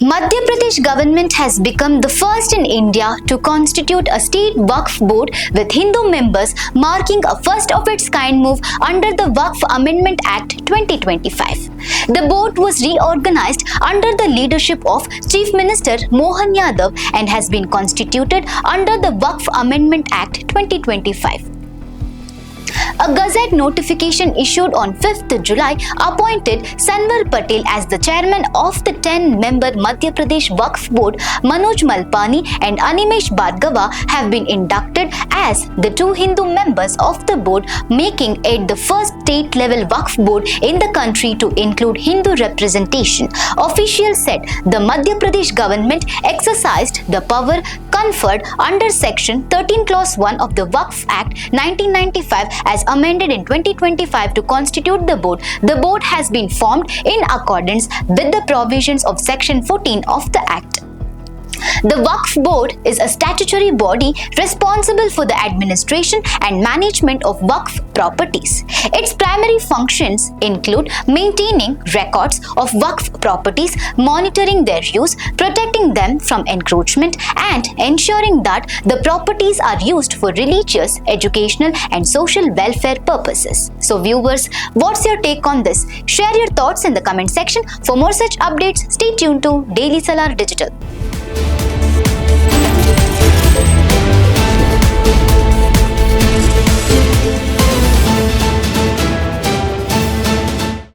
Madhya Pradesh government has become the first in India to constitute a state Waqf Board with Hindu members, marking a first of its kind move under the Waqf Amendment Act 2025. The board was reorganized under the leadership of Chief Minister Mohan Yadav and has been constituted under the Waqf Amendment Act 2025. A Gazette notification issued on 5th July appointed Sanwar Patel as the chairman of the 10-member Madhya Pradesh Waqf Board. Manoj Malpani and Animesh Bhargava have been inducted as the two Hindu members of the board, making it the first state-level Waqf board in the country to include Hindu representation. Officials said the Madhya Pradesh government exercised the power conferred under Section 13 Clause 1 of the Waqf Act 1995 as amended in 2025 to constitute the board. The board has been formed in accordance with the provisions of Section 14 of the Act. The Waqf Board is a statutory body responsible for the administration and management of Waqf properties. Its primary functions include maintaining records of Waqf properties, monitoring their use, protecting them from encroachment, and ensuring that the properties are used for religious, educational, and social welfare purposes. So viewers, what's your take on this? Share your thoughts in the comment section. For more such updates, stay tuned to Daily Salar Digital.